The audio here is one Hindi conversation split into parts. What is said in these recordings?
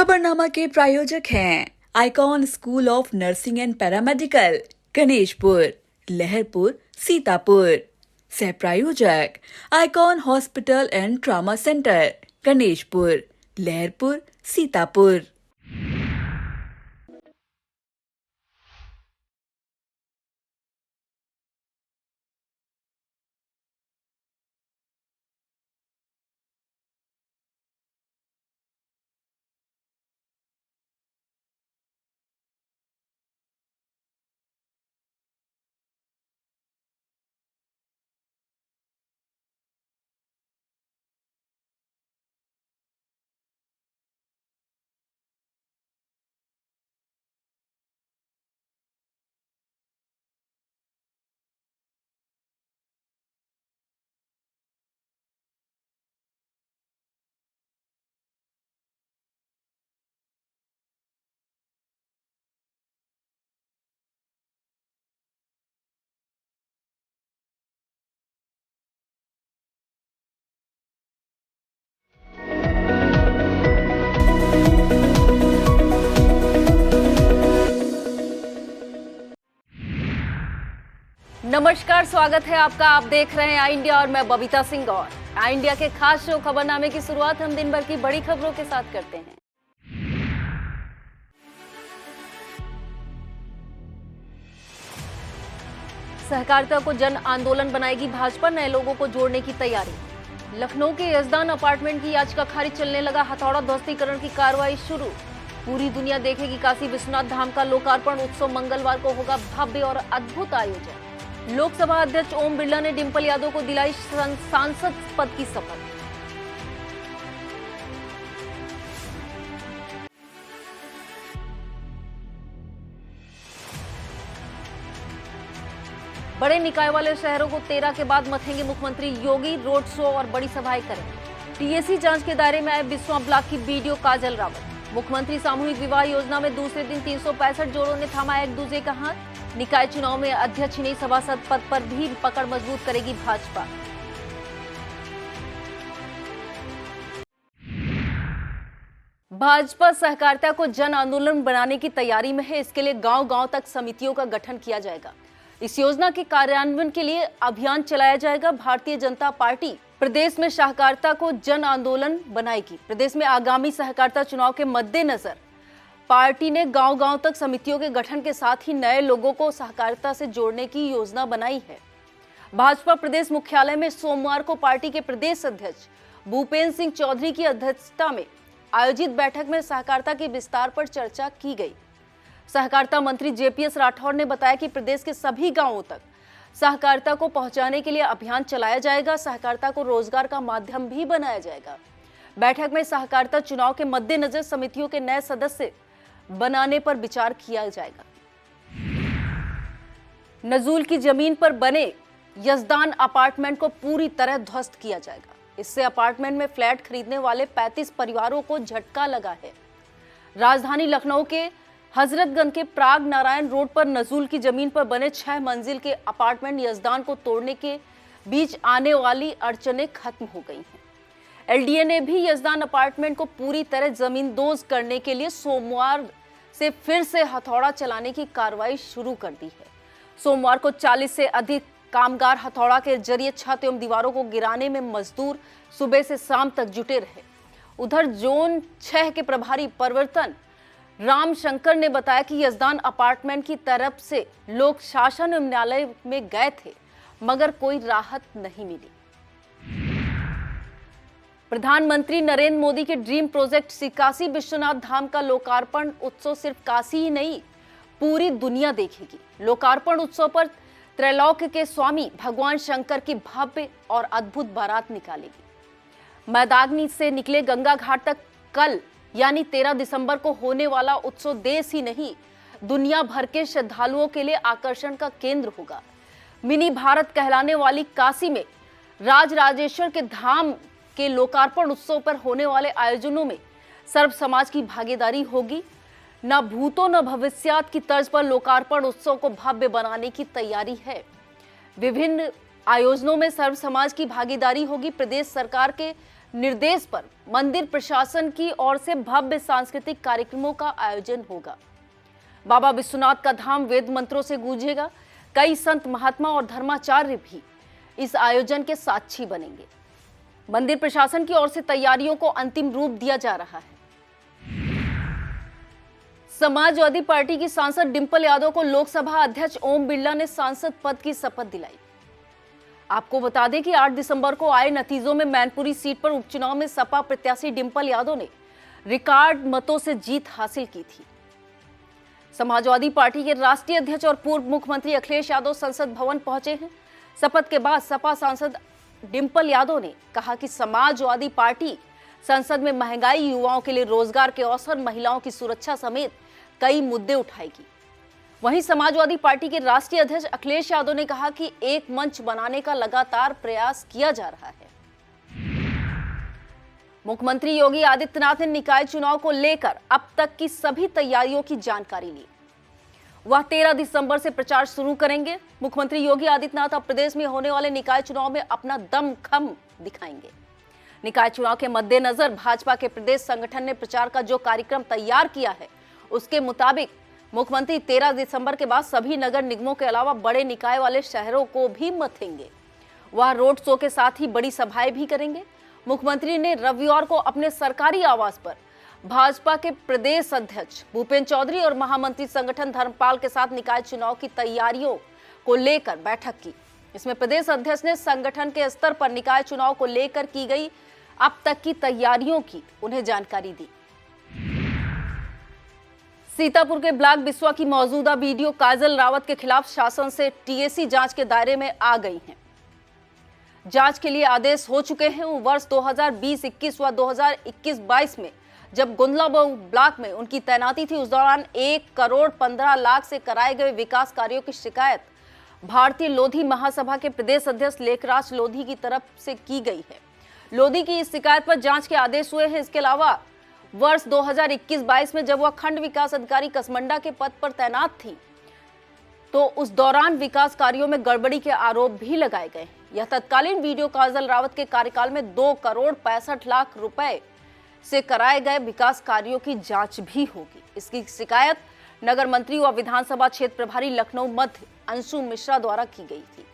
खबरनामा के प्रायोजक हैं icon school of nursing and paramedical, Ganeshpur, Laharpur, Sitapur. सह प्रायोजक icon hospital and trauma centre, Ganeshpur, Laharpur, Sitapur. नमस्कार, स्वागत है आपका। आप देख रहे हैं आई इंडिया और मैं बबीता सिंह। और आई इंडिया के खास शो खबरनामे की शुरुआत हम दिन भर की बड़ी खबरों के साथ करते हैं। सहकारिता को जन आंदोलन बनाएगी भाजपा, नए लोगों को जोड़ने की तैयारी। लखनऊ के यजदान अपार्टमेंट की याचिका खारिज, चलने लगा हथौड़ा ध्वस्तीकरण की कार्रवाई शुरू। पूरी दुनिया देखेगी काशी विश्वनाथ धाम का लोकार्पण उत्सव, मंगलवार को होगा भव्य और अद्भुत आयोजन। लोकसभा अध्यक्ष ओम बिरला ने डिंपल यादव को दिलाई सांसद पद की शपथ। बड़े निकाय वाले शहरों को 13 के बाद मथेंगे मुख्यमंत्री योगी, रोड शो और बड़ी सभाएं करेंगे। टीएसी जांच के दायरे में आए बिस्वा ब्लॉक की बीडीओ काजल रावत। मुख्यमंत्री सामूहिक विवाह योजना में दूसरे दिन 365 जोड़ों ने थामा एक दूसरे का हाथ। निकाय चुनाव में अध्यक्ष नहीं, सभासद पद पर भी पकड़ मजबूत करेगी भाजपा। भाजपा सहकारिता को जन आंदोलन बनाने की तैयारी में है। इसके लिए गांव-गांव तक समितियों का गठन किया जाएगा। इस योजना के कार्यान्वयन के लिए अभियान चलाया जाएगा। भारतीय जनता पार्टी प्रदेश में सहकारिता को जन आंदोलन बनाएगी। प्रदेश में आगामी सहकारिता चुनाव के मद्देनजर पार्टी ने गांव-गांव तक समितियों के गठन के साथ ही नए लोगों को सहकारिता से जोड़ने की योजना बनाई है। भाजपा प्रदेश मुख्यालय में सोमवार को पार्टी के प्रदेश अध्यक्ष भूपेंद्र सिंह चौधरी की अध्यक्षता में आयोजित बैठक में सहकारिता के विस्तार पर चर्चा की गई। सहकारिता मंत्री जेपीएस राठौर ने बताया कि प्रदेश के सभी गांवों तक सहकारिता को पहुंचाने के लिए अभियान चलाया जाएगा। सहकारिता को रोजगार का माध्यम भी बनाया जाएगा। बैठक में सहकारिता चुनाव के मद्देनजर समितियों के नए सदस्य बनाने पर विचार किया जाएगा। नजूल की जमीन पर बने यजदान अपार्टमेंट को पूरी तरह ध्वस्त किया जाएगा। इससे अपार्टमेंट में फ्लैट खरीदने वाले 35 परिवारों को झटका लगा है। राजधानी लखनऊ के हजरतगंज के प्राग नारायण रोड पर नजूल की जमीन पर बने 6 मंजिल के अपार्टमेंट यजदान को तोड़ने के बीच आने वाली अड़चनें खत्म हो गई हैं। एलडीए ने भी यजदान अपार्टमेंट को पूरी तरह जमींदोज करने के लिए सोमवार से फिर से हथौड़ा चलाने की कार्रवाई शुरू कर दी है। सोमवार को 40 से अधिक कामगार हथौड़ा के जरिए छत एवं दीवारों को गिराने में मजदूर सुबह से शाम तक जुटे रहे। उधर जोन 6 के प्रभारी परिवर्तन राम शंकर ने बताया कि यजदान अपार्टमेंट की तरफ से लोग शासन एवं न्यायालय में गए थे, मगर कोई राहत नहीं मिली। प्रधानमंत्री नरेंद्र मोदी के ड्रीम प्रोजेक्ट श्री काशी विश्वनाथ धाम का लोकार्पण उत्सव सिर्फ काशी ही नहीं, पूरी दुनिया देखेगी। लोकार्पण उत्सव पर त्रैलोक्य के स्वामी भगवान शंकर की भव्य और अद्भुत बारात निकालेगी। मैदानी से निकले गंगा घाट तक कल यानी 13 दिसंबर को होने वाला उत्सव देश ही नहीं, दुनिया भर के श्रद्धालुओं के लिए आकर्षण का केंद्र होगा। मिनी भारत कहलाने वाली काशी में राजराजेश्वर के धाम के लोकार्पण उत्सव पर होने वाले आयोजनों में सर्व समाज की भागीदारी होगी। न भूतो न भविष्यात की तर्ज पर लोकार्पण उत्सव को भव्य बनाने की तैयारी है। विभिन्न आयोजनों में सर्व समाज की भागीदारी होगी। प्रदेश सरकार के निर्देश पर मंदिर प्रशासन की ओर से भव्य सांस्कृतिक कार्यक्रमों का आयोजन होगा। बाबा विश्वनाथ का धाम वेद मंत्रों से गूंजेगा। कई संत महात्मा और धर्माचार्य भी इस आयोजन के साक्षी बनेंगे। मंदिर प्रशासन की ओर से तैयारियों को अंतिम रूप दिया जा रहा है। समाजवादी पार्टी की सांसद डिंपल यादव को लोकसभा अध्यक्ष ओम बिरला ने सांसद पद की शपथ दिलाई। आपको बता दें कि 8 दिसंबर को आए नतीजों में मैनपुरी सीट पर उपचुनाव में सपा प्रत्याशी डिंपल यादव ने रिकॉर्ड मतों से जीत हासिल की थी। समाजवादी पार्टी के राष्ट्रीय अध्यक्ष और पूर्व मुख्यमंत्री अखिलेश यादव संसद भवन पहुंचे हैं। शपथ के बाद सपा सांसद डिंपल यादव ने कहा कि समाजवादी पार्टी संसद में महंगाई, युवाओं के लिए रोजगार के अवसर, महिलाओं की सुरक्षा समेत कई मुद्दे उठाएगी। वहीं समाजवादी पार्टी के राष्ट्रीय अध्यक्ष अखिलेश यादव ने कहा कि एक मंच बनाने का लगातार प्रयास किया जा रहा है। मुख्यमंत्री योगी आदित्यनाथ ने निकाय चुनाव को लेकर अब तक की सभी तैयारियों की जानकारी ली। वह 13 दिसंबर से प्रचार शुरू करेंगे। मुख्यमंत्री योगी आदित्यनाथ अब प्रदेश में होने वाले निकाय चुनाव में अपना दमखम दिखाएंगे। निकाय चुनाव के मद्देनजर भाजपा के प्रदेश संगठन ने प्रचार का जो कार्यक्रम तैयार किया है, उसके मुताबिक मुख्यमंत्री 13 दिसंबर के बाद सभी नगर निगमों के अलावा बड़े निकाय वाले शहरों को भी मथेंगे। वह रोड शो के साथ ही बड़ी सभाएं भी करेंगे। मुख्यमंत्री ने रविवार को अपने सरकारी आवास पर भाजपा के प्रदेश अध्यक्ष भूपेंद्र चौधरी और महामंत्री संगठन धर्मपाल के साथ निकाय चुनाव की तैयारियों को लेकर बैठक की। इसमें प्रदेश अध्यक्ष ने संगठन के स्तर पर निकाय चुनाव को लेकर की गई अब तक की तैयारियों की उन्हें जानकारी दी। सीतापुर के ब्लॉक बिस्वा की मौजूदा वीडियो काजल रावत के खिलाफ शासन से टीएसी जांच के दायरे में आ गई हैं। जांच के लिए आदेश हो चुके हैं। वर्ष 2020-21 व 2021-22 में जब गुंदलाबाऊ ब्लॉक में उनकी तैनाती थी, उस दौरान 1 करोड़ 15 लाख से कराए गए विकास कार्यों की शिकायत भारतीय लोधी महासभा के प्रदेश अध्यक्ष लेखराज लोधी की तरफ से की गई है। लोधी की इस शिकायत पर जांच के आदेश हुए हैं। इसके अलावा वर्ष 2021-22 में जब वह खंड विकास अधिकारी कसमंडा के पद पर तैनात थी, तो उस दौरान विकास कार्यों में गड़बड़ी के आरोप भी लगाए गए। यह तत्कालीन वीडियो काजल रावत के कार्यकाल में 2 करोड़ 65 लाख रुपए से कराए गए विकास कार्यों की जांच भी होगी। इसकी शिकायत नगर मंत्री व विधानसभा क्षेत्र प्रभारी लखनऊ मध्य अंशु मिश्रा द्वारा की गई थी।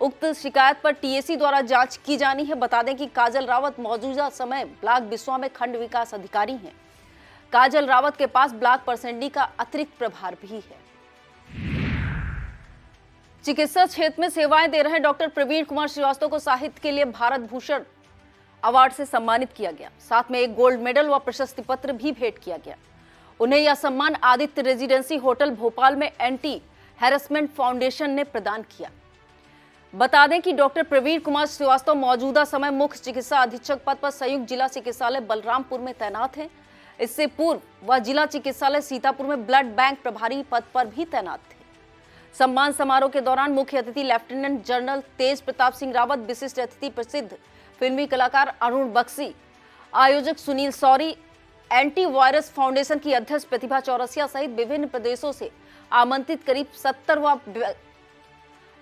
उक्त शिकायत पर टीएसी द्वारा जांच की जानी है। बता दें कि काजल रावत मौजूदा समय ब्लॉक बिस्वा में खंड विकास अधिकारी हैं। काजल रावत के पास ब्लॉक परसेंडी का अतिरिक्त प्रभार भी है। चिकित्सा क्षेत्र में सेवाएं दे रहे डॉक्टर प्रवीण कुमार श्रीवास्तव को साहित्य के लिए भारत भूषण अवार्ड से सम्मानित किया गया। साथ में एक गोल्ड मेडल व प्रशस्ति पत्र भी भेंट किया गया। उन्हें यह सम्मान आदित्य रेजिडेंसी होटल भोपाल में एंटी हैरेसमेंट फाउंडेशन ने प्रदान किया। बता दें कि डॉक्टर प्रवीण कुमार श्रीवास्तव मौजूदा समय मुख्य चिकित्सा अधीक्षक पद पर संयुक्त जिला चिकित्सालय बलरामपुर में तैनात हैं। इससे पूर्व वह जिला चिकित्सालय सीतापुर में ब्लड बैंक प्रभारी पद पर भी तैनात थे। सम्मान समारोह के दौरान मुख्य अतिथि लेफ्टिनेंट जनरल तेज प्रताप सिंह रावत, विशिष्ट अतिथि प्रसिद्ध फिल्मी कलाकार अरुण बख्शी, आयोजक सुनील सौरी, एंटी वायरस फाउंडेशन की अध्यक्ष प्रतिभा चौरसिया सहित विभिन्न प्रदेशों से आमंत्रित करीब 70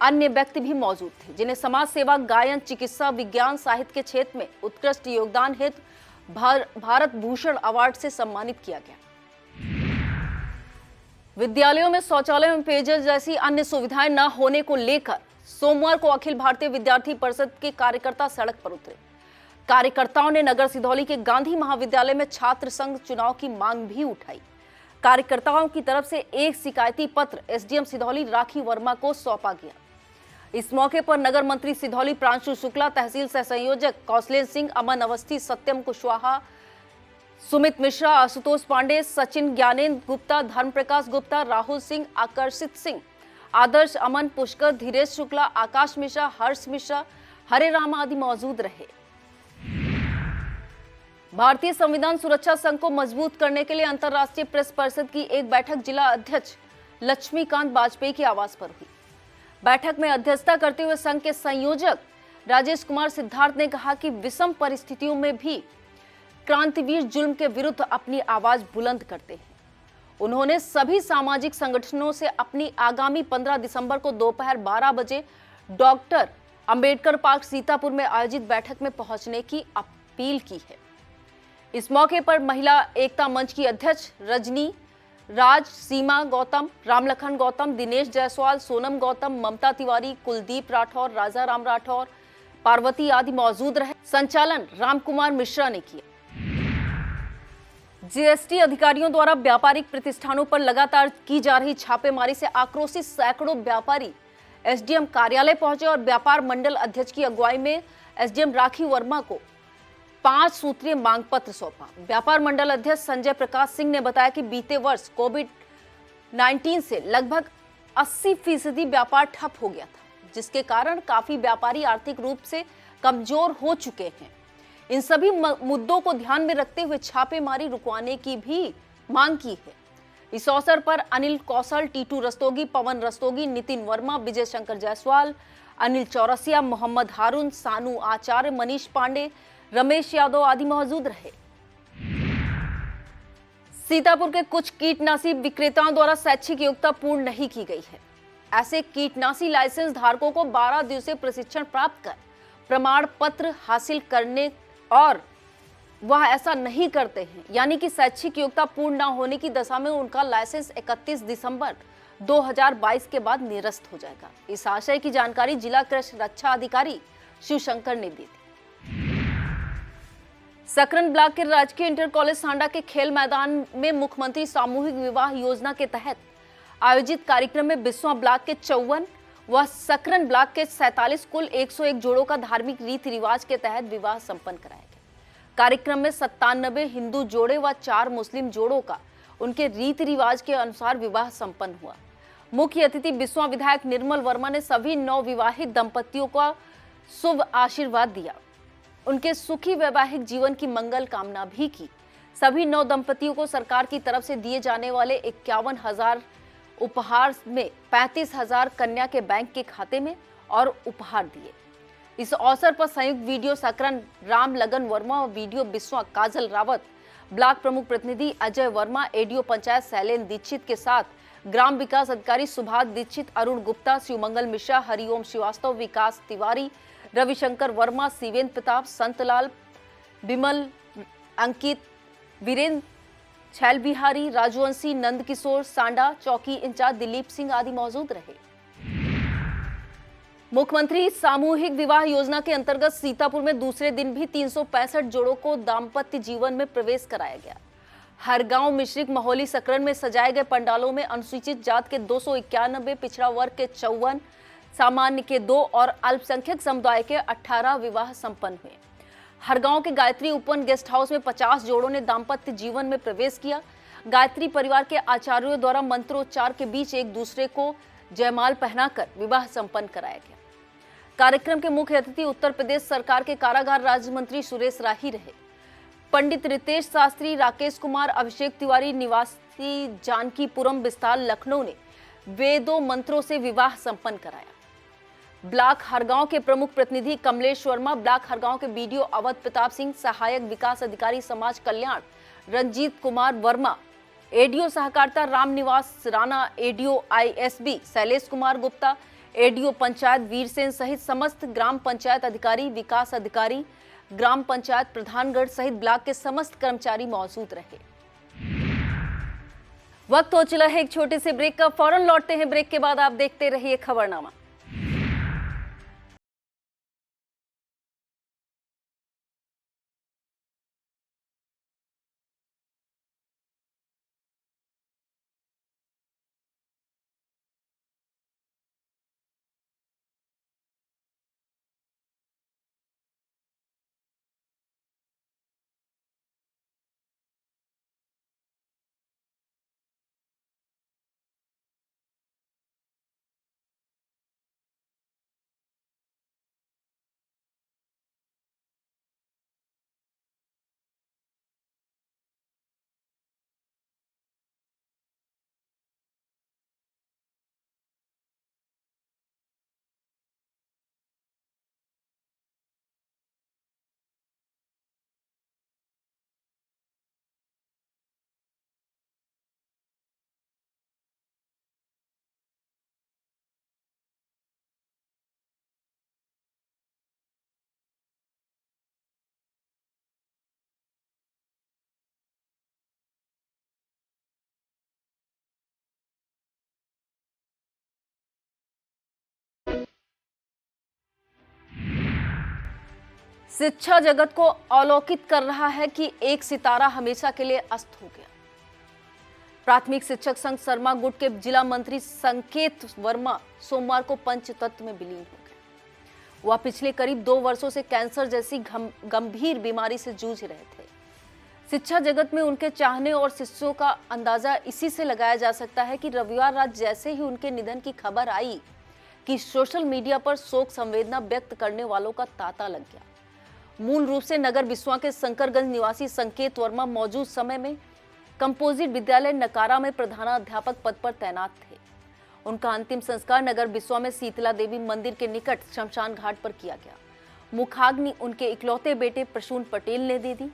अन्य व्यक्ति भी मौजूद थे, जिन्हें समाज सेवा, गायन, चिकित्सा, विज्ञान, साहित्य के क्षेत्र में उत्कृष्ट योगदान हेतु भारत भूषण अवार्ड से सम्मानित किया गया। विद्यालयों में शौचालय में पेयजल जैसी अन्य सुविधाएं न होने को लेकर सोमवार को अखिल भारतीय विद्यार्थी परिषद के कार्यकर्ता सड़क पर उतरे। कार्यकर्ताओं ने नगर सिधौली के गांधी महाविद्यालय में छात्र संघ चुनाव की मांग भी उठाई। कार्यकर्ताओं की तरफ से एक शिकायती पत्र एसडीएम सिधौली राखी वर्मा को सौंपा गया। इस मौके पर नगर मंत्री सिधौली प्रांशु शुक्ला, तहसील सह संयोजक कौशलेन सिंह, अमन अवस्थी, सत्यम कुशवाहा, सुमित मिश्रा, आशुतोष पांडे, सचिन ज्ञानेन्द्र गुप्ता, धर्मप्रकाश गुप्ता, राहुल सिंह, आकर्षित सिंह, आदर्श, अमन, पुष्कर, धीरेश शुक्ला, आकाश मिश्रा, हर्ष मिश्रा, हरे राम आदि मौजूद रहे। भारतीय संविधान सुरक्षा संघ को मजबूत करने के लिए अंतर्राष्ट्रीय प्रेस परिषद की एक बैठक जिला अध्यक्ष लक्ष्मीकांत वाजपेयी के आवास पर हुई। बैठक में अध्यक्षता करते हुए संघ के संयोजक राजेश कुमार सिद्धार्थ ने कहा कि विषम परिस्थितियों में भी क्रांतिवीर जुल्म के विरुद्ध अपनी आवाज बुलंद करते हैं। उन्होंने सभी सामाजिक संगठनों से अपनी आगामी 15 दिसंबर को दोपहर 12 बजे डॉक्टर अंबेडकर पार्क सीतापुर में आयोजित बैठक में पहुंचने की अपील की है। इस मौके पर महिला एकता मंच की अध्यक्ष रजनी राज, सीमा गौतम, रामलखन गौतम, दिनेश जायसवाल, सोनम गौतम, ममता तिवारी, कुलदीप राठौर, राजा राम राठौर, पार्वती आदि मौजूद रहे। संचालन रामकुमार मिश्रा ने किया। जीएसटी अधिकारियों द्वारा व्यापारिक प्रतिष्ठानों पर लगातार की जा रही छापेमारी से आक्रोशित सैकड़ों व्यापारी एसडीएम कार्यालय पहुंचे और व्यापार मंडल अध्यक्ष की अगुवाई में एसडीएम राखी वर्मा को 5 सूत्रीय मांग पत्र सौंपा। व्यापार मंडल अध्यक्ष संजय प्रकाश सिंह ने बताया कि बीते वर्ष कोविड-19 से लगभग 80% व्यापार ठप हो गया था, जिसके कारण काफी व्यापारी आर्थिक रूप से कमजोर हो चुके हैं। इन सभी मुद्दों को ध्यान में रखते हुए छापेमारी रुकवाने की भी मांग की है। इस अवसर पर अनिल कौशल, टीटू रस्तोगी, पवन रस्तोगी, नितिन वर्मा, विजय शंकर जायसवाल, अनिल चौरसिया, मोहम्मद हारून, सानू आचार्य, मनीष पांडे, रमेश यादव आदि मौजूद रहे। सीतापुर के कुछ कीटनाशी विक्रेताओं द्वारा शैक्षिक योग्यता पूर्ण नहीं की गई है। ऐसे कीटनाशी लाइसेंस धारकों को 12 दिवसीय प्रशिक्षण प्राप्त कर प्रमाण पत्र हासिल करने और वह ऐसा नहीं करते हैं, यानी कि शैक्षिक योग्यता पूर्ण न होने की दशा में उनका लाइसेंस 31 दिसंबर 2022 के बाद निरस्त हो जाएगा। इस आशय की जानकारी जिला कृषि रक्षा अधिकारी शिवशंकर ने दी थी। सकरन ब्लॉक के राजकीय इंटर कॉलेज सांडा के खेल मैदान में मुख्यमंत्री सामूहिक विवाह योजना के तहत आयोजित कार्यक्रम में बिस्वा ब्लॉक के 54 व सकरन ब्लॉक के 47 कुल 101 जोड़ों का धार्मिक रीति रिवाज के तहत विवाह संपन्न कराया गया। कार्यक्रम में 97 हिंदू जोड़े व 4 मुस्लिम जोड़ों का उनके रीति रिवाज के अनुसार विवाह संपन्न हुआ। मुख्य अतिथि बिस्वा विधायक निर्मल वर्मा ने सभी नवविवाहित दंपतियों को शुभ आशीर्वाद दिया, उनके सुखी वैवाहिक जीवन की मंगल कामना भी की। सभी नव दंपतियों को सरकार की तरफ से दिए जाने वाले 51,000 उपहार में 35,000 कन्या के बैंक के खाते में और उपहार दिए। इस अवसर पर संयुक्त वीडियो सकरन राम लगन वर्मा और वीडियो बिस्वा काजल रावत, ब्लॉक प्रमुख प्रतिनिधि अजय वर्मा, एडीओ पंचायत शैलेन दीक्षित के साथ ग्राम विकास अधिकारी सुभाष दीक्षित, अरुण गुप्ता, शिवमंगल मिश्रा, हरिओम श्रीवास्तव, विकास तिवारी, रविशंकर वर्मा, शिवेंद्र प्रताप, संतलाल, बिमल, अंकित, वीरेंद्र, छैल बिहारी, राजवंशी, नंदकिशोर, सांडा चौकी इंचार्ज दिलीप सिंह आदि मौजूद रहे। मुख्यमंत्री सामूहिक विवाह योजना के अंतर्गत सीतापुर में दूसरे दिन भी 365 जोड़ों को दाम्पत्य जीवन में प्रवेश कराया गया। हर गांव, मिश्रिक, महोली, सकरन में सजाए गए पंडालों में अनुसूचित जात के 291, पिछड़ा वर्ग के 54, सामान्य के 2 और अल्पसंख्यक समुदाय के 18 विवाह संपन्न हुए। हर गांव के गायत्री उपवन गेस्ट हाउस में 50 जोड़ों ने दाम्पत्य जीवन में प्रवेश किया। गायत्री परिवार के आचार्यों द्वारा मंत्रोच्चार के बीच एक दूसरे को जयमाल पहनाकर विवाह संपन्न कराया गया। कार्यक्रम के मुख्य अतिथि उत्तर प्रदेश सरकार के कारागार राज्य मंत्री सुरेश राही रहे। पंडित रितेश शास्त्री, राकेश कुमार, अभिषेक तिवारी, निवासी जानकीपुरम विस्तार लखनऊ ने वेदों मंत्रों से विवाह संपन्न कराया। ब्लॉक हरगांव के प्रमुख प्रतिनिधि कमलेश वर्मा, ब्लॉक हरगांव के बीडीओ अवध प्रताप सिंह, सहायक विकास अधिकारी समाज कल्याण रंजीत कुमार वर्मा, एडीओ सहकारिता Ramniwas Rana, ADO ISB Shailesh Kumar Gupta, ADO panchayat Veersen सहित समस्त ग्राम पंचायत अधिकारी, विकास अधिकारी, ग्राम पंचायत प्रधानगढ़ सहित ब्लॉक के समस्त कर्मचारी मौजूद रहे। वक्त हो चला है एक छोटे से ब्रेक का, फौरन लौटते हैं ब्रेक के बाद। आप देखते रहिए खबरनामा। शिक्षा जगत को अवलोकित कर रहा है कि एक सितारा हमेशा के लिए अस्त हो गया। प्राथमिक शिक्षक संघ शर्मा गुट के जिला मंत्री संकेत वर्मा सोमवार को पंचतत्व में विलीन हो गए। वह पिछले करीब 2 वर्षों से कैंसर जैसी गंभीर बीमारी से जूझ रहे थे। शिक्षा जगत में उनके चाहने और शिष्यों का अंदाजा इसी से लगाया जा सकता है कि रविवार रात जैसे ही उनके निधन की खबर आई कि सोशल मीडिया पर शोक संवेदना व्यक्त करने वालों का तांता लग गया। मूल रूप से नगर बिस्वा के शंकरगंज निवासी संकेत वर्मा मौजूद समय में कंपोजिट विद्यालय नकारा में प्रधानाध्यापक पद पर तैनात थे। उनका अंतिम संस्कार नगर बिस्वा में शीतला देवी मंदिर के निकट शमशान घाट पर किया गया। मुखाग्नि उनके इकलौते बेटे प्रसून पटेल ने दे दी।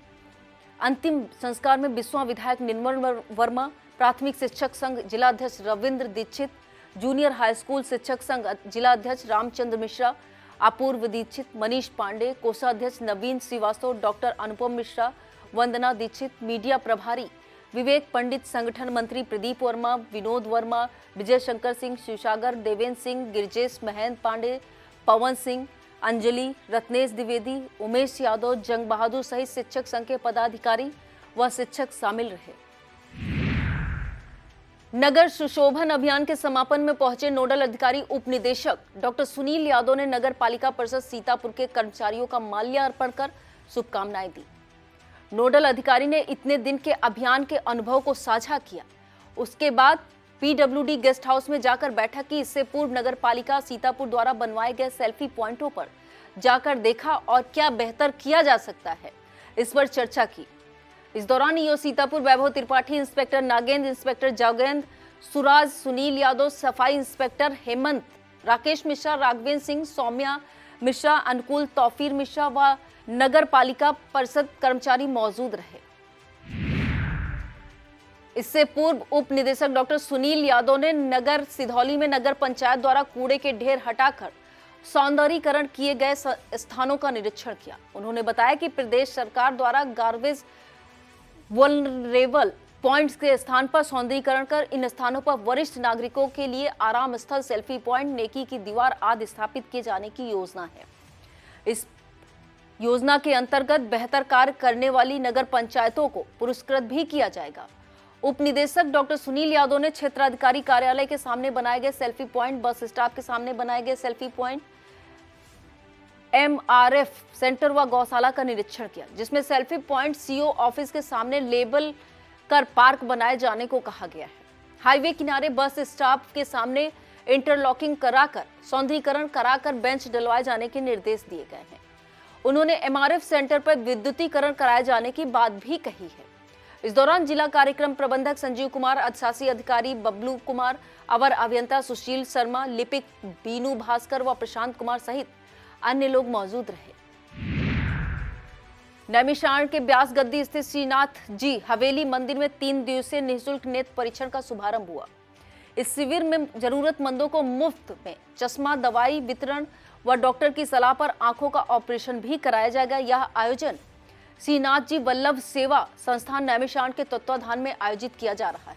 अंतिम संस्कार में बिस्वा विधायक निर्मल वर्मा, प्राथमिक शिक्षक संघ जिलाध्यक्ष Ravindra Dixit, junior high school शिक्षक संघ जिलाध्यक्ष रामचंद्र मिश्रा, अपूर्व दीक्षित, मनीष पांडे, कोषाध्यक्ष नवीन श्रीवास्तव, डॉक्टर अनुपम मिश्रा, वंदना दीक्षित, मीडिया प्रभारी विवेक पंडित, संगठन मंत्री प्रदीप वर्मा, विनोद वर्मा, विजय शंकर सिंह, शिवसागर, देवेंद्र सिंह, गिरजेश महेंद्र पांडे, पवन सिंह, अंजलि, रत्नेश द्विवेदी, उमेश यादव, जंग बहादुर सहित शिक्षक संघ के पदाधिकारी व शिक्षक शामिल रहे। नगर सुशोभन अभियान के समापन में पहुंचे नोडल अधिकारी उप निदेशक डॉक्टर सुनील यादव ने नगर पालिका परिषद सीतापुर के कर्मचारियों का माल्यार्पण कर शुभकामनाएं दी। नोडल अधिकारी ने इतने दिन के अभियान के अनुभव को साझा किया। उसके बाद पीडब्ल्यूडी गेस्ट हाउस में जाकर बैठक की। इससे पूर्व नगर पालिका सीतापुर द्वारा बनवाए गए सेल्फी पॉइंटों पर जाकर देखा और क्या बेहतर किया जा सकता है, इस पर चर्चा की। इस दौरान ईओ सीतापुर वैभव त्रिपाठी, इंस्पेक्टर नागेंद्र, इंस्पेक्टर जागेंद्र, सुराज, सुनील यादव, सफाई इंस्पेक्टर हेमंत, राकेश मिश्रा, राघवेंद्र सिंह, सौम्या मिश्रा, अनुकूल तौफीर मिश्रा व नगर पालिका परिषद कर्मचारी मौजूद रहे। इससे पूर्व उप निदेशक डॉक्टर सुनील यादव ने नगर सिधौली में नगर पंचायत द्वारा कूड़े के ढेर हटाकर सौंदर्यीकरण किए गए स्थानों का निरीक्षण किया। उन्होंने बताया कि प्रदेश सरकार द्वारा गार्बेज वल्नरेबल पॉइंट्स के स्थान पर सौंदर्यीकरण कर इन स्थानों पर वरिष्ठ नागरिकों के लिए आराम स्थल, सेल्फी पॉइंट, नेकी की दीवार आदि स्थापित किए जाने की योजना है। इस योजना के अंतर्गत बेहतर कार्य करने वाली नगर पंचायतों को पुरस्कृत भी किया जाएगा। उप निदेशक डॉक्टर सुनील यादव ने क्षेत्राधिकारी कार्यालय के सामने बनाए गए सेल्फी पॉइंट, बस स्टॉप के सामने बनाए गए सेल्फी पॉइंट, एमआरएफ सेंटर व गौशाला का निरीक्षण किया, जिसमें सेल्फी पॉइंट सीओ ऑफिस के सामने लेबल कर पार्क बनाए जाने को कहा गया है। हाईवे किनारे बस स्टॉप के सामने इंटरलॉकिंग कराकर सौंदर्यीकरण कराकर बेंच डलवाए जाने के निर्देश दिए गए हैं। उन्होंने एमआरएफ सेंटर पर विद्युतीकरण कराए जाने की बात भी कही है। इस दौरान जिला कार्यक्रम प्रबंधक संजीव कुमार, अधिशासी अधिकारी बबलू कुमार, अवर अभियंता सुशील शर्मा, लिपिक बीनू भास्कर व प्रशांत कुमार सहित अन्य लोग मौजूद रहे। नैमिषारण्य के ब्यास गद्दी स्थित श्रीनाथ जी हवेली मंदिर में 3 दिवसीय निःशुल्क नेत्र परीक्षण का शुभारंभ हुआ। इस शिविर में जरूरतमंदों को मुफ्त में चश्मा, दवाई वितरण व डॉक्टर की सलाह पर आंखों का ऑपरेशन भी कराया जाएगा। यह आयोजन श्रीनाथ जी वल्लभ सेवा संस्थान नैमिषारण्य के तत्वाधान में आयोजित किया जा रहा है।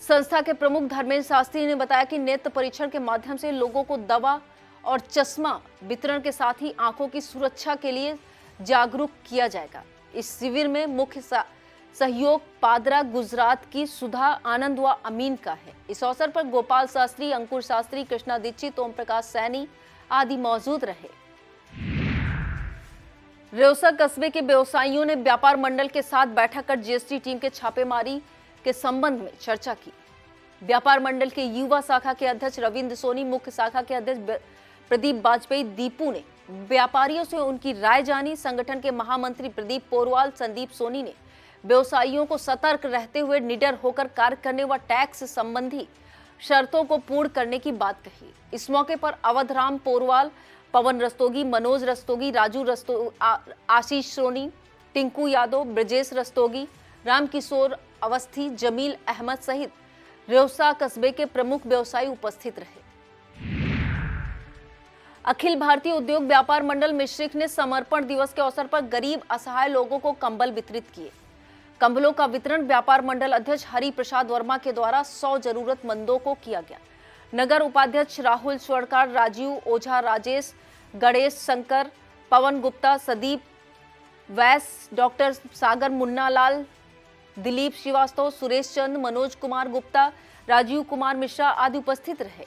संस्था के प्रमुख धर्मेंद्र शास्त्री ने बताया कि नेत्र परीक्षण के माध्यम से लोगों को दवा और चश्मा वितरण के साथ ही आंखों की सुरक्षा के लिए जागरूक किया जाएगा। इस शिविर में मुख्य सहयोग पादरा गुजरात की सुधा आनंद व अमीन का है। इस अवसर पर गोपाल शास्त्री, अंकुर शास्त्री, कृष्णा दीक्षित, ओम प्रकाश सैनी आदि मौजूद रहे। रेउसा कस्बे के व्यवसायियों ने व्यापार मंडल के साथ बैठक कर जीएसटी टीम के छापेमारी के संबंध में चर्चा की। व्यापार मंडल के युवा शाखा के अध्यक्ष रविंद्र सोनी, मुख्य शाखा के अध्यक्ष प्रदीप वाजपेयी दीपू ने व्यापारियों से उनकी राय जानी। संगठन के महामंत्री प्रदीप पोरवाल, संदीप सोनी ने व्यवसायियों को सतर्क रहते हुए निडर होकर कार्य करने व टैक्स संबंधी शर्तों को पूर्ण करने की बात कही। इस मौके पर अवधराम पोरवाल, पवन रस्तोगी, मनोज रस्तोगी, राजू आशीष सोनी, टिंकू यादव, ब्रजेश रस्तोगी, रामकिशोर अवस्थी, जमील अहमद सहित रेउसा कस्बे के प्रमुख व्यवसायी उपस्थित रहे। अखिल भारतीय उद्योग व्यापार मंडल मिश्रिक ने समर्पण दिवस के अवसर पर गरीब असहाय लोगों को कंबल वितरित किए। कंबलों का वितरण व्यापार मंडल अध्यक्ष हरि प्रसाद वर्मा के द्वारा 100 जरूरतमंदों को किया गया। नगर उपाध्यक्ष राहुल स्वर्णकार, राजीव ओझा, राजेश, गणेश शंकर, पवन गुप्ता, सदीप वैस, डॉक्टर सागर मुन्नालाल, दिलीप श्रीवास्तव, सुरेश चंद, मनोज कुमार गुप्ता, राजीव कुमार मिश्रा आदि उपस्थित रहे।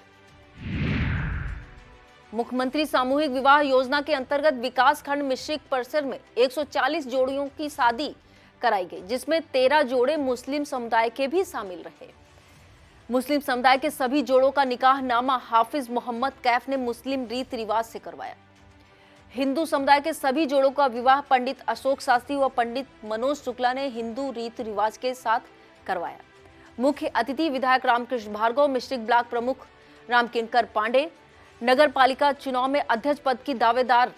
मुख्यमंत्री सामूहिक विवाह योजना के अंतर्गत विकास खंड मिश्रिक परिसर में 140 जोड़ियों की शादी कराई गई, जिसमें 13 जोड़े मुस्लिम समुदाय के भी शामिल रहे। मुस्लिम समुदाय के सभी जोड़ों का निकाह नामा हाफिज मोहम्मद कैफ ने मुस्लिम रीति रिवाज से करवाया। हिंदू समुदाय के सभी जोड़ों का विवाह पंडित अशोक शास्त्री व पंडित मनोज शुक्ला ने हिंदू रीति रिवाज के साथ करवाया। मुख्य अतिथि विधायक रामकृष्ण भार्गव, मिश्रिक ब्लॉक प्रमुख रामकिंकर पांडे, नगर पालिका चुनाव में अध्यक्ष पद की दावेदार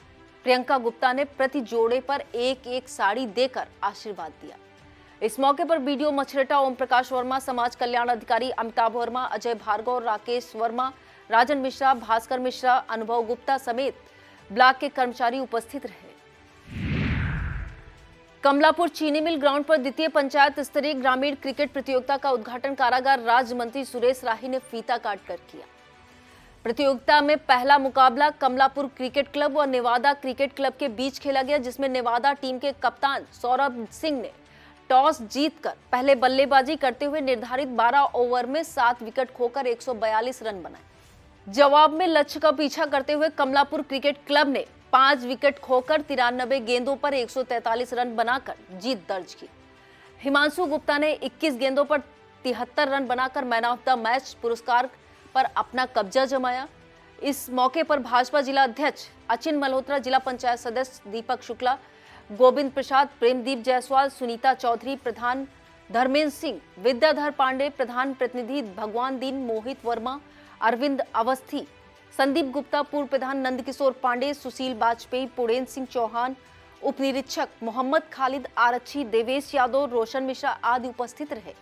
प्रियंका गुप्ता ने प्रति जोड़े पर एक एक साड़ी देकर आशीर्वाद दिया। इस मौके पर बीडीओ मछरेटा ओम प्रकाश वर्मा, समाज कल्याण अधिकारी अमिताभ वर्मा, अजय भार्गव, राकेश वर्मा, राजन मिश्रा, भास्कर मिश्रा, अनुभव गुप्ता समेत ब्लॉक के कर्मचारी उपस्थित रहे। कमलापुर चीनी मिल ग्राउंड पर द्वितीय पंचायत स्तरीय ग्रामीण क्रिकेट प्रतियोगिता का उद्घाटन कारागार राज्य मंत्री सुरेश राही ने फीता काटकर किया। प्रतियोगिता में पहला मुकाबला कमलापुर क्रिकेट क्लब और नेवादा क्रिकेट क्लब के बीच खेला गया, जिसमें नेवादा टीम के कप्तान सौरभ सिंह ने टॉस जीतकर पहले बल्लेबाजी करते हुए निर्धारित 12 ओवर में 7 विकेट खोकर 142 रन बनाए। जवाब में लक्ष्य का पीछा करते हुए कमलापुर क्रिकेट क्लब ने 5 विकेट खोकर 93 गेंदों पर 143 रन बनाकर जीत दर्ज की। हिमांशु गुप्ता ने 21 गेंदों पर 73 रन बनाकर मैन ऑफ द मैच पुरस्कार पर अपना कब्जा जमाया। इस मौके पर भाजपा जिला अध्यक्ष अचिन मल्होत्रा, जिला पंचायत सदस्य दीपक शुक्ला, गोविंद प्रसाद, प्रेमदीप जायसवाल, सुनीता चौधरी, प्रधान धर्मेंद्र सिंह, विद्याधर पांडे, प्रधान प्रतिनिधि भगवान दीन, मोहित वर्मा, अरविंद अवस्थी, संदीप गुप्ता, पूर्व प्रधान नंदकिशोर पांडे, सुशील वाजपेयी, पुरेन्द्र सिंह चौहान, उप निरीक्षक मोहम्मद खालिद आरक्षी, देवेश यादव, रोशन मिश्रा आदि उपस्थित रहे।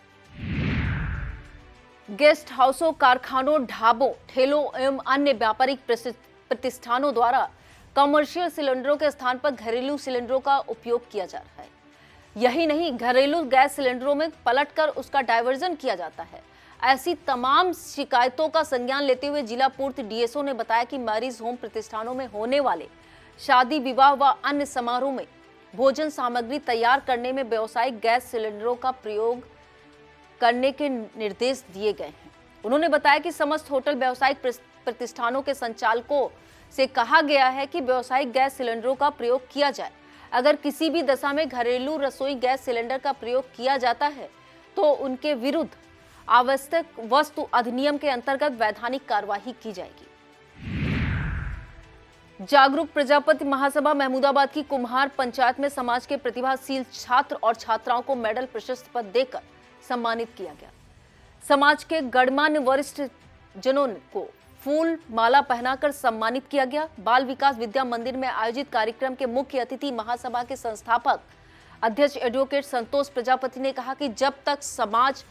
गेस्ट हाउसों, कारखानों, ढाबों, ठेलों एवं अन्य व्यापारिक प्रतिष्ठानों द्वारा कमर्शियल सिलेंडरों के स्थान पर घरेलू सिलेंडरों का उपयोग किया जा रहा है। यही नहीं, घरेलू गैस सिलेंडरों में पलटकर उसका डायवर्जन किया जाता है। ऐसी तमाम शिकायतों का संज्ञान लेते हुए जिला पूर्व डीएसओ ने बताया कि मैरिज होम प्रतिष्ठानों में होने वाले शादी, विवाह व अन्य समारोह में भोजन सामग्री तैयार करने में व्यावसायिक गैस सिलेंडरों का प्रयोग करने के निर्देश दिए गए हैं। उन्होंने बताया कि समस्त होटल व्यावसायिक प्रतिष्ठानों के संचालकों से कहा गया है कि व्यावसायिक गैस सिलेंडरों का प्रयोग किया जाए। अगर किसी भी दशा में घरेलू रसोई गैस सिलेंडर का प्रयोग किया जाता है तो उनके विरुद्ध आवश्यक वस्तु अधिनियम के अंतर्गत वैधानिक कार्यवाही की जाएगी। जागरूक प्रजापति महासभा महमूदाबाद की कुम्हार पंचायत में समाज के प्रतिभाशील छात्र और छात्राओं को मेडल, प्रशस्ति पत्र देकर सम्मानित किया गया। समाज के गणमान्य वरिष्ठ जनों को फूल माला पहनाकर सम्मानित किया गया। बाल विकास विद्या मंदिर में आयोजित कार्यक्रम के मुख्य अतिथि महासभा के संस्थापक अध्यक्ष एडवोकेट संतोष प्रजापति ने कहा कि जब तक समाज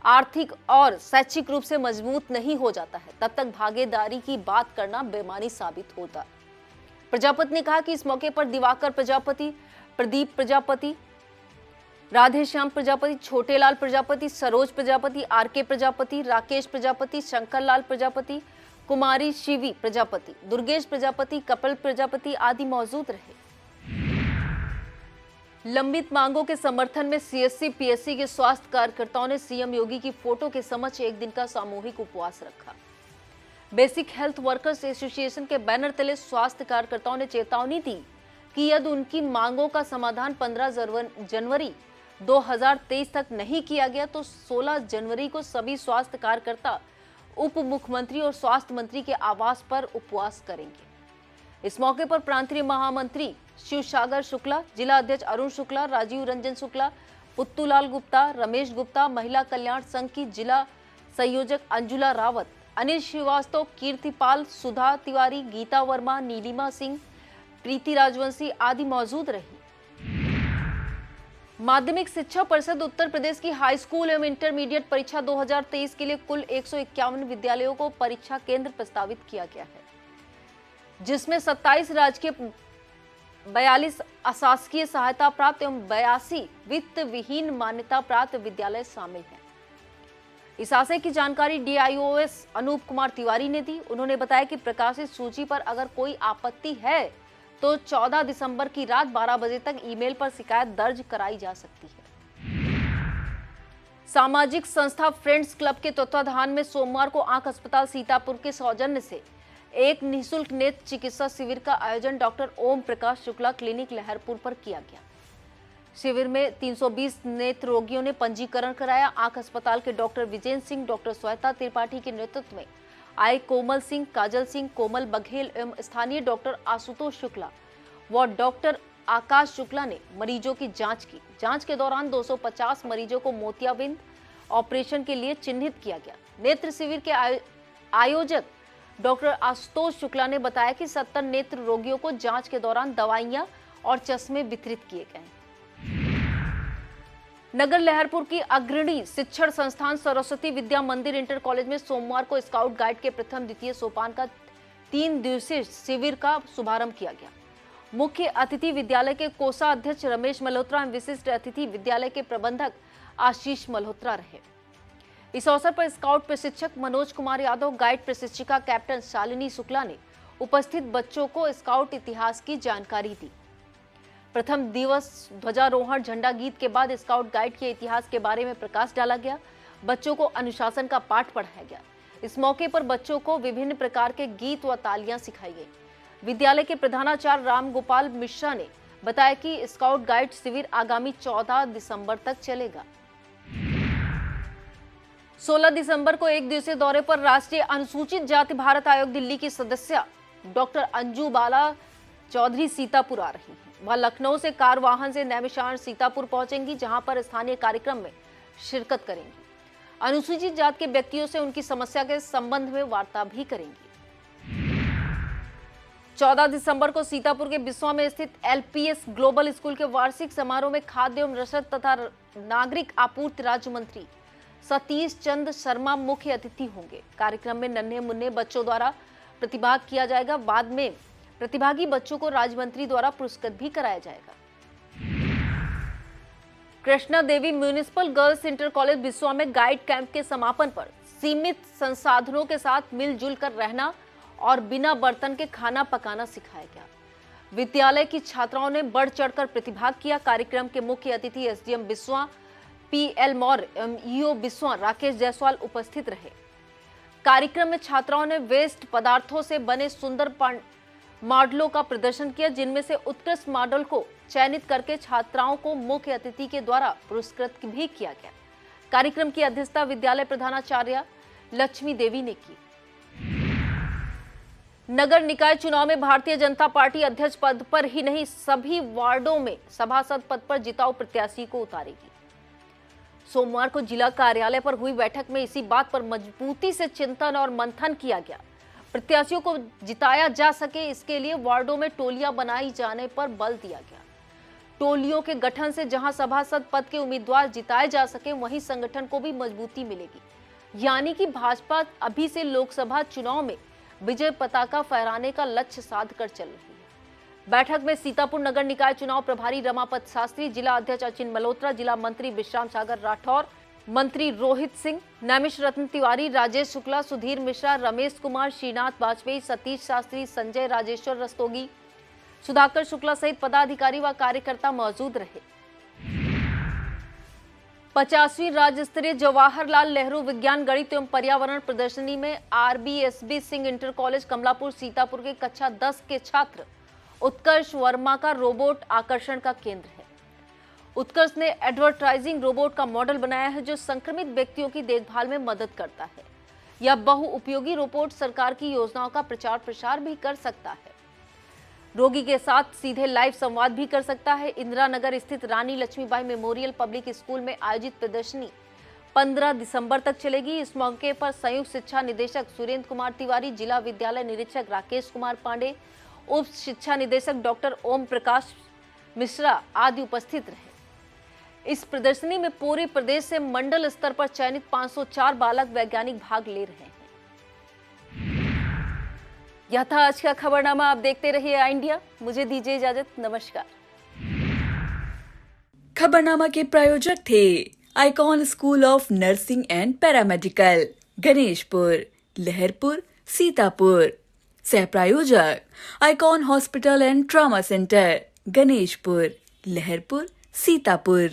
आर्थिक और शैक्षिक रूप से मजबूत नहीं हो जाता है तब तक भागीदारी की बात करना बेमानी साबित होता। प्रजापति ने कहा कि इस मौके पर दिवाकर प्रजापति, प्रदीप प्रजापति, राधेश्याम प्रजापति, छोटेलाल प्रजापति, सरोज प्रजापति, आरके प्रजापति, राकेश प्रजापति, शंकरलाल प्रजापति, कुमारी शिवी प्रजापति, दुर्गेश प्रजापति, कपिल प्रजापति आदि मौजूद रहे। लंबित मांगों के समर्थन में सीएससी पीएससी के स्वास्थ्य कार्यकर्ताओं ने सीएम योगी की फोटो के समक्ष एक दिन का सामूहिक उपवास रखा। बेसिक हेल्थ वर्कर्स एसोसिएशन के बैनर तले स्वास्थ्य कार्यकर्ताओं ने चेतावनी दी कि यदि उनकी मांगों का समाधान 15 जनवरी 2023 तक नहीं किया गया तो 16 जनवरी को सभी स्वास्थ्य कार्यकर्ता उप मुख्यमंत्री और स्वास्थ्य मंत्री के आवास पर उपवास करेंगे। इस मौके पर प्रांतीय महामंत्री शिव सागर शुक्ला, जिला अध्यक्ष अरुण शुक्ला, राजीव रंजन शुक्ला, पुत्तूलाल गुप्ता, रमेश गुप्ता, महिला कल्याण संघ की जिला संयोजक अंजुला रावत, अनिल श्रीवास्तव, कीर्तिपाल, सुधा तिवारी, गीता वर्मा, नीलिमा सिंह, प्रीति राजवंशी आदि मौजूद रही। माध्यमिक शिक्षा परिषद उत्तर प्रदेश की हाई स्कूल एवं इंटरमीडिएट परीक्षा 2023 के लिए कुल 151 विद्यालयों को परीक्षा केंद्र प्रस्तावित किया गया है, जिसमें 27 राजकीय, 42 अशासकीय सहायता प्राप्त एवं 82 वित्त विहीन मान्यता प्राप्त विद्यालय शामिल हैं। इस आशय की जानकारी डीआईओएस अनूप कुमार तिवारी ने दी। उन्होंने बताया कि प्रकाशित सूची पर अगर कोई आपत्ति है तो 14 दिसंबर की रात 12 बजे तक ईमेल पर शिकायत दर्ज कराई जा सकती है। सामाजिक संस्था फ्रेंड्स क्लब के तत्वाधान में सोमवार को आंख अस्पताल सीतापुर के सौजन्य से एक निःशुल्क नेत्र चिकित्सा शिविर का आयोजन डॉक्टर ओम प्रकाश शुक्ला क्लिनिक लहरपुर पर किया गया। शिविर में 320 नेत्र रोगियों ने पंजीकरण कराया। आंख अस्पताल के डॉक्टर विजेंद्र सिंह, डॉक्टर श्वेता त्रिपाठी के नेतृत्व में आए कोमल सिंह, काजल सिंह, कोमल बघेल एवं स्थानीय डॉक्टर आशुतोष शुक्ला व डॉक्टर आकाश शुक्ला ने मरीजों की जांच की। जांच के दौरान 250 मरीजों को मोतियाबिंद ऑपरेशन के लिए चिन्हित किया गया। नेत्र शिविर के आयोजक डॉक्टर आशुतोष शुक्ला ने बताया कि 70 नेत्र रोगियों को जांच के दौरान दवाइयां और चश्मे वितरित किए गए। नगर लहरपुर की अग्रणी शिक्षण संस्थान सरस्वती विद्या मंदिर इंटर कॉलेज में सोमवार को स्काउट गाइड के प्रथम द्वितीय सोपान का 3 दिवसीय शिविर का शुभारंभ किया गया। मुख्य अतिथि विद्यालय के कोषाध्यक्ष रमेश मल्होत्रा एवं विशिष्ट अतिथि विद्यालय के प्रबंधक आशीष मल्होत्रा रहे। इस अवसर पर स्काउट प्रशिक्षक मनोज कुमार यादव, गाइड प्रशिक्षिका कैप्टन शालिनी शुक्ला ने उपस्थित बच्चों को स्काउट इतिहास की जानकारी दी। प्रथम दिवस ध्वजारोहण, झंडा गीत के बाद स्काउट गाइड के इतिहास के बारे में प्रकाश डाला गया। बच्चों को अनुशासन का पाठ पढ़ाया गया। इस मौके पर बच्चों को विभिन्न प्रकार के गीत व तालियां सिखाई गई। विद्यालय के प्रधानाचार्य राम गोपाल मिश्रा ने बताया कि स्काउट गाइड शिविर आगामी 14 दिसंबर तक चलेगा। 16 दिसंबर को एक दिवसीय दौरे पर राष्ट्रीय अनुसूचित जाति भारत आयोग दिल्ली की सदस्य डॉक्टर अंजू बाला चौधरी सीतापुर आ रही हैं। वह लखनऊ से कार वाहन से नैमिषारण्य सीतापुर पहुंचेंगी, जहां पर स्थानीय कार्यक्रम में शिरकत करेंगी। अनुसूचित जाति के व्यक्तियों से उनकी समस्या के संबंध में वार्ता भी करेंगी। 14 दिसंबर को सीतापुर के बिस्वा में स्थित एलपीएस ग्लोबल स्कूल के वार्षिक समारोह में खाद्य एवं रसद तथा नागरिक आपूर्ति राज्य मंत्री सतीश चंद्र शर्मा मुख्य अतिथि होंगे। कार्यक्रम में नन्हे मुन्ने बच्चों द्वारा प्रतिभाग किया जाएगा। बाद में प्रतिभागी बच्चों को राज्य मंत्री द्वारा पुरस्कृत भी कराया जाएगा। Krishna Devi municipal girls inter college Biswa में गाइड कैंप के समापन पर सीमित संसाधनों के साथ मिलजुल कर रहना और बिना बर्तन के खाना पकाना सिखाया गया। विद्यालय की छात्राओं ने बढ़ चढ़कर प्रतिभाग किया। कार्यक्रम के मुख्य अतिथि एसडीएम बिस्वा पीएल मौर्य एवं ईओ बिस्वा राकेश जायसवाल उपस्थित रहे। कार्यक्रम में छात्राओं ने वेस्ट पदार्थों से बने सुंदर मॉडलों का प्रदर्शन किया, जिनमें से उत्कृष्ट मॉडल को चयनित करके छात्राओं को मुख्य अतिथि के द्वारा पुरस्कृत भी किया गया। कार्यक्रम की अध्यक्षता विद्यालय प्रधानाचार्य लक्ष्मी देवी ने की। नगर निकाय चुनाव में भारतीय जनता पार्टी अध्यक्ष पद पर ही नहीं, सभी वार्डों में सभासद पद पर जिताऊ प्रत्याशी को उतारेगी। सोमवार को जिला कार्यालय पर हुई बैठक में इसी बात पर मजबूती से चिंतन और मंथन किया गया। प्रत्याशियों को जिताया जा सके, इसके लिए वार्डों में टोलियां बनाई जाने पर बल दिया गया। टोलियों के गठन से जहां सभासद पद के उम्मीदवार जिताए जा सके, वहीं संगठन को भी मजबूती मिलेगी। यानी कि भाजपा अभी से लोकसभा चुनाव में विजय पताका फहराने का लक्ष्य साध कर चल रही है। बैठक में सीतापुर नगर निकाय चुनाव प्रभारी रमापत शास्त्री, जिला अध्यक्ष अचिन मल्होत्रा, जिला मंत्री विश्राम सागर राठौर, मंत्री रोहित सिंह, नैमिष रत्न तिवारी, राजेश शुक्ला, सुधीर मिश्रा, रमेश कुमार, श्रीनाथ वाजपेयी, सतीश शास्त्री, संजय राजेश्वर रस्तोगी, सुधाकर शुक्ला सहित पदाधिकारी व कार्यकर्ता मौजूद रहे। 50वीं राज्य स्तरीय जवाहरलाल नेहरू विज्ञान गणित एवं पर्यावरण प्रदर्शनी में आरबीएसबी सिंह इंटर कॉलेज कमलापुर सीतापुर के कक्षा 10 के छात्र उत्कर्ष वर्मा का रोबोट आकर्षण का केंद्र है। उत्कर्ष ने एडवर्टाइजिंग रोबोट का मॉडल बनाया है, जो संक्रमित व्यक्तियों की देखभाल में मदद करता है। यह बहुउपयोगी रोबोट सरकार की योजनाओं का प्रचार प्रसार भी कर सकता है, रोगी के साथ सीधे लाइव संवाद भी कर सकता है। इंदिरा नगर स्थित रानी लक्ष्मीबाई मेमोरियल पब्लिक स्कूल में आयोजित प्रदर्शनी 15 दिसंबर तक चलेगी। इस मौके पर संयुक्त शिक्षा निदेशक सुरेंद्र कुमार तिवारी, जिला विद्यालय निरीक्षक राकेश कुमार पांडे, उप शिक्षा निदेशक डॉक्टर ओम प्रकाश मिश्रा आदि उपस्थित रहे। इस प्रदर्शनी में पूरे प्रदेश से मंडल स्तर पर चयनित 504 बालक वैज्ञानिक भाग ले रहे हैं। यह था आज का खबरनामा। आप देखते रहिए आई इंडिया। मुझे दीजिए इजाजत। नमस्कार। खबरनामा के प्रायोजक थे icon school of nursing and paramedical, Ganeshpur, Laharpur, Sitapur. सह प्रायोजक icon hospital and trauma centre, Ganeshpur, Laharpur, Sitapur.